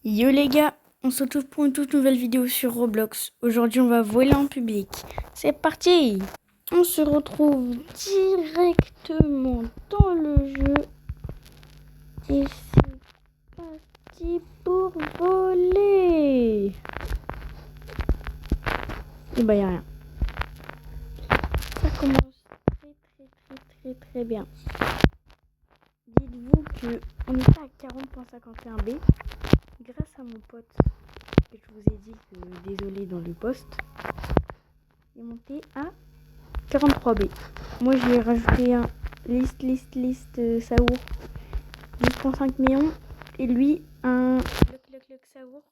Yo les gars, on se retrouve pour une toute nouvelle vidéo sur Roblox. Aujourd'hui on va voler en public. C'est parti! On se retrouve directement dans le jeu. Et c'est parti pour voler! Et bah y'a rien. Ça commence très bien. Dites-vous qu'on était à 40.51 B. Grâce à mon pote, que je vous ai dit que désolé dans le poste, il est monté à 43 B. Moi j'ai rajouté un liste Saour 10.5 millions et lui un loc Saour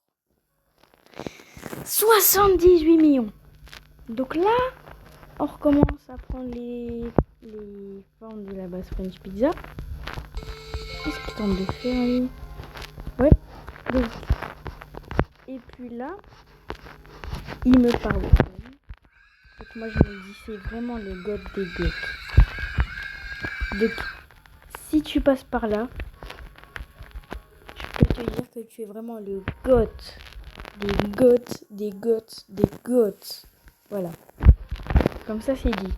78 millions. Donc là, on recommence à prendre les formes de la base French Pizza. Qu'est-ce qu'il tente de faire lui? Ouais. Donc, et puis là, il me parle. Donc moi je me dis c'est vraiment le god des goths. Donc si tu passes par là, je peux te dire que tu es vraiment le goth des goths. Voilà. Comme ça c'est dit.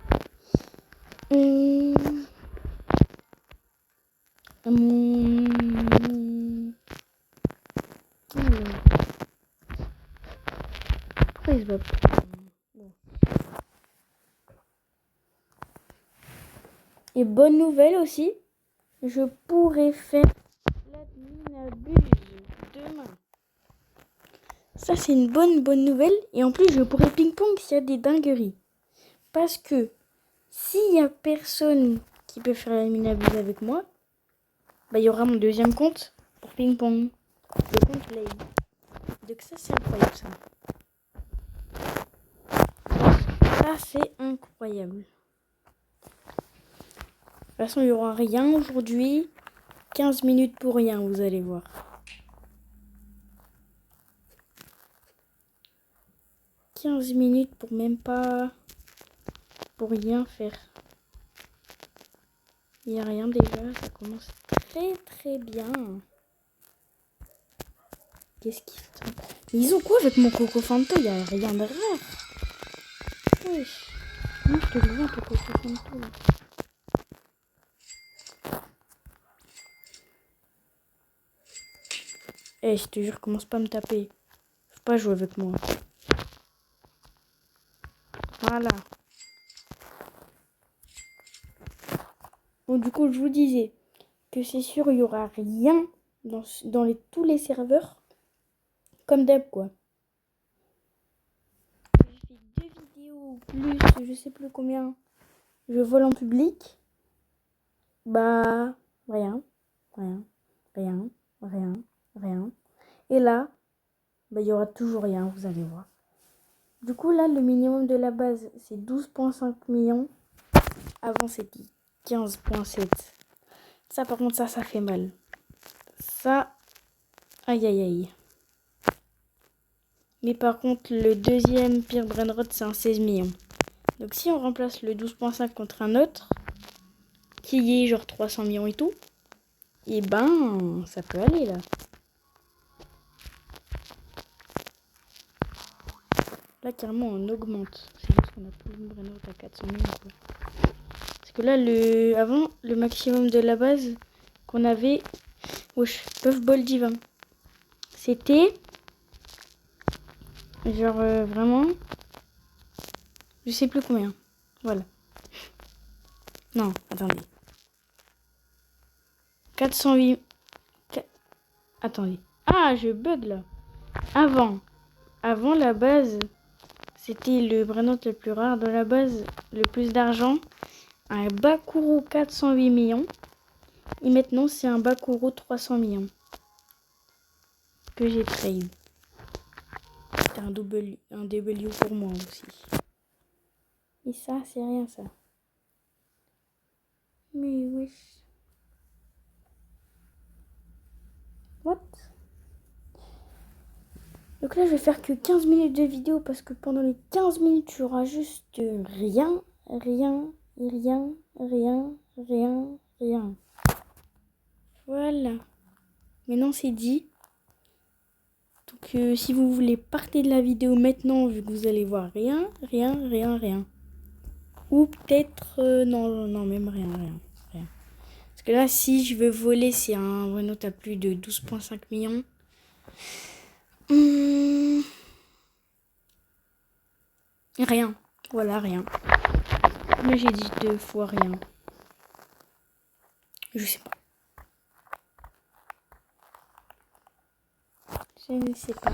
Pourquoi il se bat pas? Bon. Et bonne nouvelle aussi, je pourrais faire l'admin abuse demain. Ça c'est une bonne nouvelle. Et en plus je pourrais ping-pong s'il y a des dingueries. Parce que s'il y a personne qui peut faire l'admin abuse avec moi, bah il y aura mon deuxième compte pour ping-pong. Le compte Lay. Donc ça c'est incroyable ça. Ça c'est incroyable. De toute façon il n'y aura rien aujourd'hui. 15 minutes pour rien, vous allez voir. « 15 minutes pour même pas... pour rien faire. Il n'y a rien déjà, ça commence très bien. Qu'est-ce qu'ils font? Ils ont quoi avec mon Coco Fanto? Il n'y a rien de rare. Wesh. Moi je te le vois ton Coco Fanto. Eh, je te jure, commence pas à me taper. Faut pas jouer avec moi. Voilà. Bon, du coup, je vous disais que c'est sûr, il n'y aura rien dans tous les serveurs. Comme d'hab, quoi. J'ai fait 2 vidéos plus, je sais plus combien. Je vole en public. Bah, rien. Et là, bah, il y aura toujours rien, vous allez voir. Du coup, là, le minimum de la base, c'est 12.5 millions. Avant, c'était 15.7. Ça, par contre, ça fait mal. Ça, aïe. Mais par contre, le deuxième pire Brainrot, c'est un 16 millions. Donc, si on remplace le 12.5 contre un autre, qui est genre 300 millions et tout, et ben, ça peut aller, là. Là, carrément, on augmente. C'est juste qu'on a plus une Brainrot à 400 millions, quoi. Parce que là, avant, le maximum de la base qu'on avait... Wesh, Puffball divin. C'était... genre, vraiment... je sais plus combien. Voilà. Non, attendez. 408... Attendez. Ah, je bug, là. Avant la base, c'était le Brainrot le plus rare de la base. Le plus d'argent. Un Bakuro 408 millions. Et maintenant, c'est un Bakuro 300 millions. Que j'ai trade. C'est un W pour moi aussi. Et ça, c'est rien, ça. Mais wesh. What? Donc là, je vais faire que 15 minutes de vidéo parce que pendant les 15 minutes, tu auras juste rien. Voilà. Maintenant, c'est dit. Donc, si vous voulez, partez de la vidéo maintenant, vu que vous allez voir rien. Ou peut-être... non, même rien. Parce que là, si je veux voler, c'est un Renault à plus de 12,5 millions. Rien. Voilà, rien. Mais j'ai dit 2 fois rien. Je sais pas. Je ne sais pas.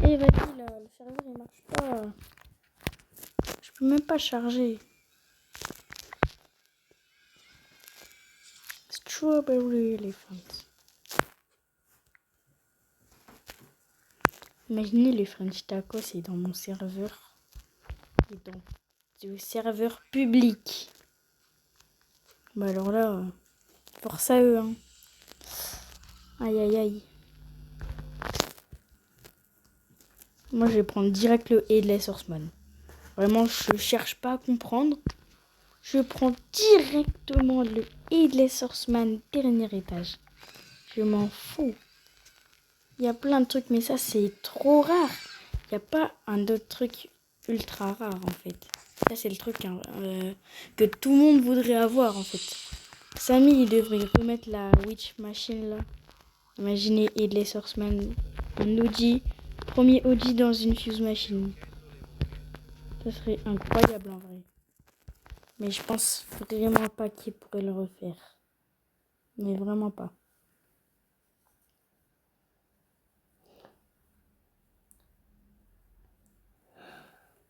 Et vas-y là, le serveur il marche pas. Je peux même pas charger. Strawberry Elephant. Imaginez le French Taco, c'est dans mon serveur. Et dans le serveur public. Bah alors là, force à eux. Hein. Aïe. Moi, je vais prendre direct le Headless Horseman. Vraiment, je cherche pas à comprendre. Je prends directement le Headless Horseman dernier étage. Je m'en fous. Il y a plein de trucs, mais ça, c'est trop rare. Il n'y a pas un autre truc ultra rare, en fait. Ça, c'est le truc que tout le monde voudrait avoir, en fait. Samy, il devrait remettre la Witch Machine, là. Imaginez Headless Horseman, un OG, premier OG dans une Fuse Machine. Ça serait incroyable, en vrai. Mais je pense vraiment pas qu'il pourrait le refaire. Mais vraiment pas.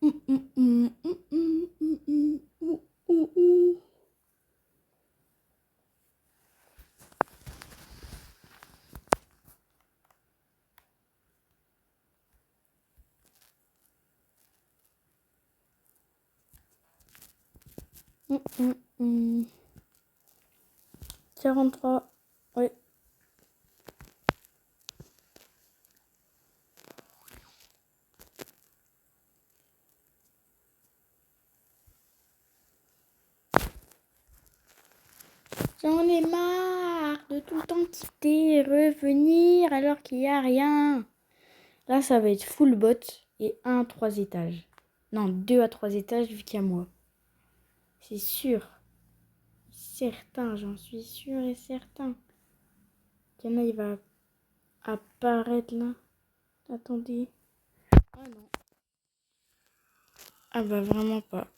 Mmh, mmh, mmh. 43. Ouais. J'en ai marre de tout le temps quitter et revenir alors qu'il n'y a rien. Là, ça va être full bot et 1 à 3 étages. Non, 2 à 3 étages vu qu'il y a moi. C'est sûr. Certain, j'en suis sûr et certain. Qu'il y en a, il va apparaître là. Attendez. Ah non. Ah bah vraiment pas.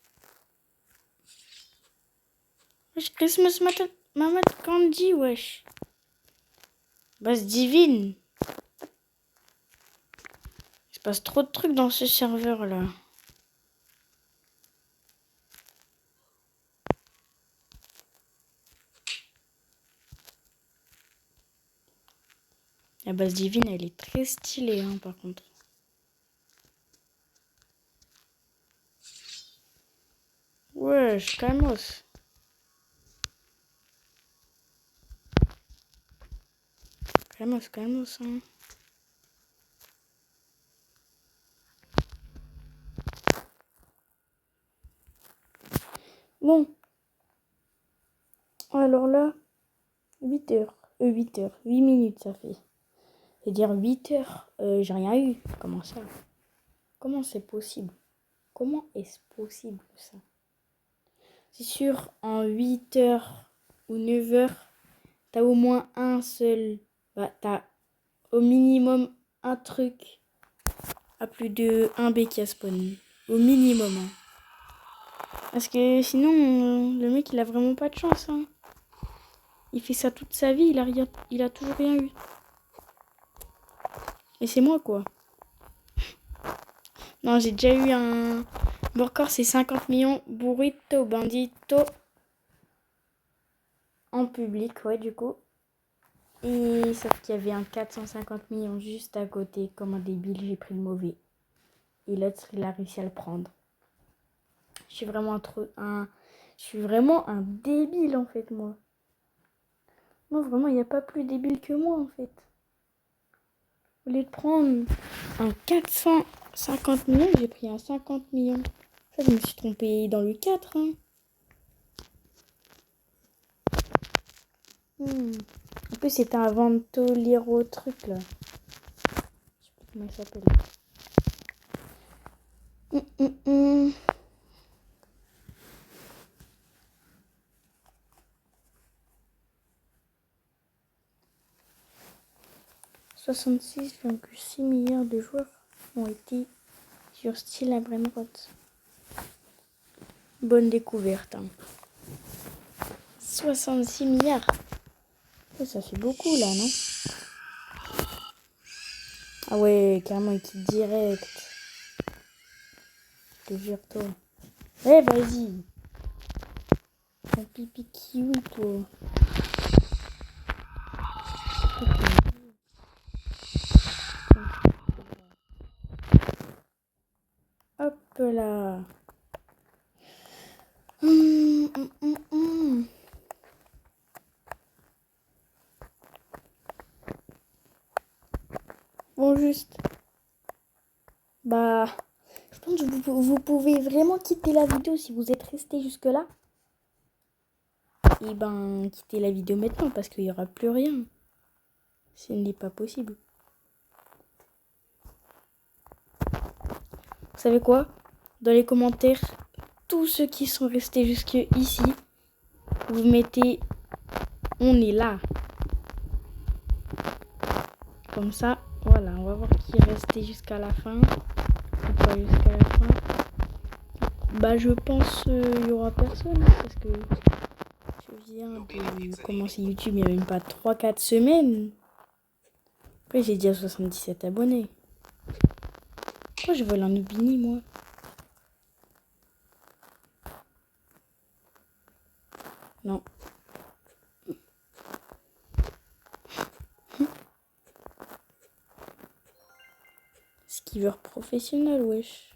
Wesh, Christmas Mamat Candy, wesh. Base divine. Il se passe trop de trucs dans ce serveur là. La base divine, elle est très stylée, hein, par contre. Wesh, calmos. Calmos, hein. Bon. Alors là, 8 heures. 8 minutes, ça fait. C'est-à-dire 8 heures, j'ai rien eu. Comment ça? Comment c'est possible? Comment est-ce possible, ça? C'est sûr, en 8 heures ou 9 heures, t'as au moins un seul... Bah, t'as au minimum un truc à plus de 1 B qui a spawn. Au minimum, hein. Parce que sinon, le mec, il a vraiment pas de chance, hein. Il fait ça toute sa vie, il a toujours rien eu. Et c'est moi, quoi. Non, j'ai déjà eu un... Mon record, c'est 50 millions. Burrito Bandito. En public, ouais, du coup. Et sauf qu'il y avait un 450 millions juste à côté. Comme un débile, j'ai pris le mauvais. Et l'autre, il a réussi à le prendre. Je suis vraiment un débile, en fait, moi. Non, vraiment, il n'y a pas plus débile que moi, en fait. Au lieu de prendre un 450 millions, j'ai pris un 50 millions. Ça, je me suis trompée dans le 4, hein. En plus, c'était un Ventoliro truc là. Je sais plus comment il s'appelle. 66,6 milliards de joueurs ont été sur Steel Brainrot. Bonne découverte. 66 milliards. Oh, ça fait beaucoup là, non? Ah ouais, carrément, il quitte direct. Je te jure, toi. Eh, vas-y. Ton pipi qui où, toi? Hop là. Bon, juste. Bah, je pense que vous pouvez vraiment quitter la vidéo si vous êtes resté jusque-là. Et ben, quittez la vidéo maintenant parce qu'il n'y aura plus rien. Ce n'est pas possible. Vous savez quoi? Dans les commentaires, tous ceux qui sont restés jusque ici, vous mettez on est là. Comme ça, voilà, on va voir qui est resté jusqu'à la fin. Ou pas jusqu'à la fin. Bah, je pense il n'y aura personne parce que je viens de commencer YouTube il n'y a même pas 3-4 semaines. Après, j'ai déjà 77 abonnés. Pourquoi je vole un Nubini, moi? Non. Skiveur professionnel, wesh.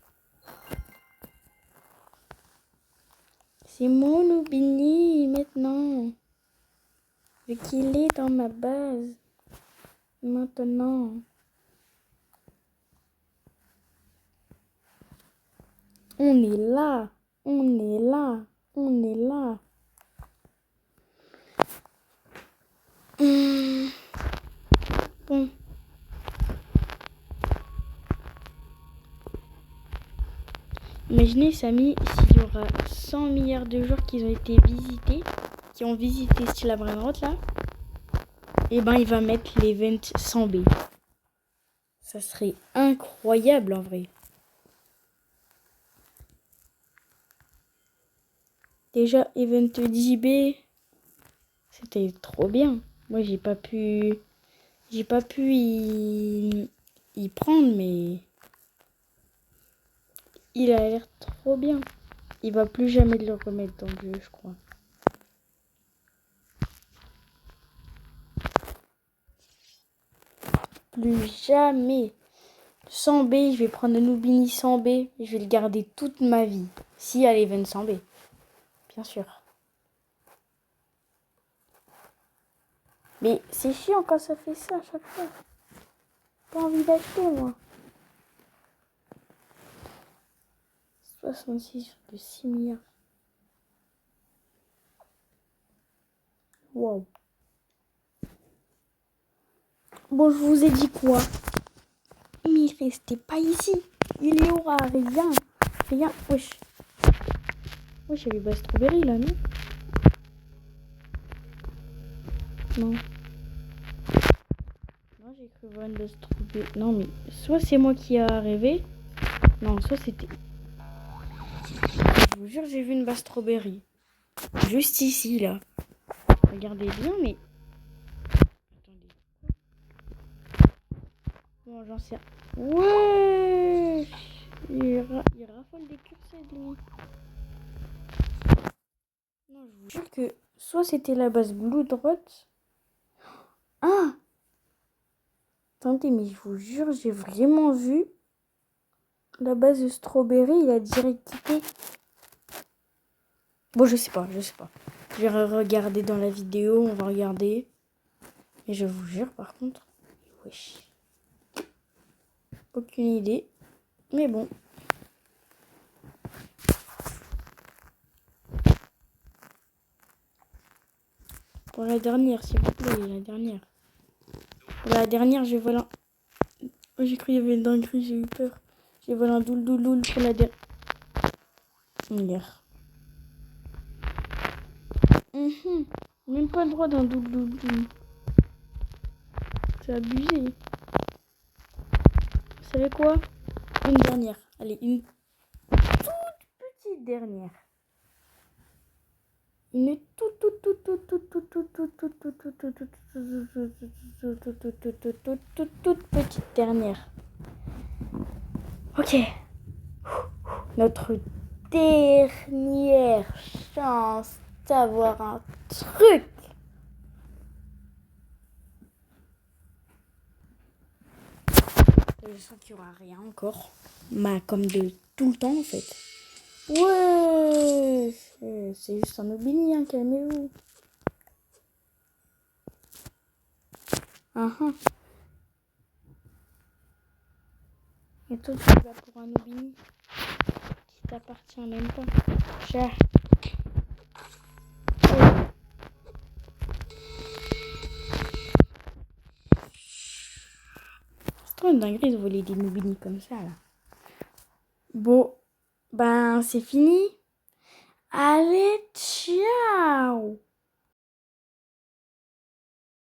C'est mon Nubini maintenant. Vu qu'il est dans ma base. Maintenant. On est là. On est là. On est là. Bon. Imaginez, Samy, s'il y aura 100 milliards de joueurs qui ont été visités, qui ont visité Steel Brainrot là, et ben il va mettre l'event 100B. Ça serait incroyable en vrai. Déjà, event 10B, c'était trop bien. Moi, j'ai pas pu y prendre, mais il a l'air trop bien. Il va plus jamais le remettre dans le jeu, je crois. Plus jamais. 100B, je vais prendre un Nubini 100B. Je vais le garder toute ma vie. Si il y a l'event 100B. Bien sûr. Mais c'est chiant quand ça fait ça à chaque fois. Pas envie d'acheter, moi. 66,6 milliards. Wow. Bon, je vous ai dit quoi? Mais il restait pas ici. Il y aura rien. Rien. Wesh. Wesh, il y avait pas Strawberry là, non? Non. Non, j'ai cru voir une Strawberry. Non, mais soit c'est moi qui a rêvé. Non, soit c'était. Je vous jure, j'ai vu une Bass Strawberry. Juste ici, là. Regardez bien, mais. Attendez. Bon, j'en sais. Ouais. Il raffole des curseurs, lui. Non, je vous jure que soit c'était la base Bloodrot. Ah! Attendez, mais je vous jure, j'ai vraiment vu la base de Strawberry, il a direct quitté. Bon, je sais pas. Je vais regarder dans la vidéo, on va regarder. Mais je vous jure, par contre, wesh. Aucune idée. Mais bon. Pour la dernière, s'il vous plaît, la dernière. Pour la dernière, j'ai volé un... Oh, j'ai cru qu'il y avait une dinguerie, j'ai eu peur. J'ai volé un doule pour la dernière. Même pas le droit d'un doule. C'est abusé. Vous savez quoi? Une dernière. Allez, une toute petite dernière. Une toute petite dernière. Ok. Notre dernière chance d'avoir un truc. Je sens qu'il n'y aura rien encore. Comme de tout le temps en fait. Ouais, c'est juste un Nobini, hein, calmez-vous. Et toi, tu vas pour un Nobini qui t'appartient même pas. Cher. C'est trop une dinguerie de voler des Nobini comme ça, là. Bon, ben, c'est fini. Allez, ciao!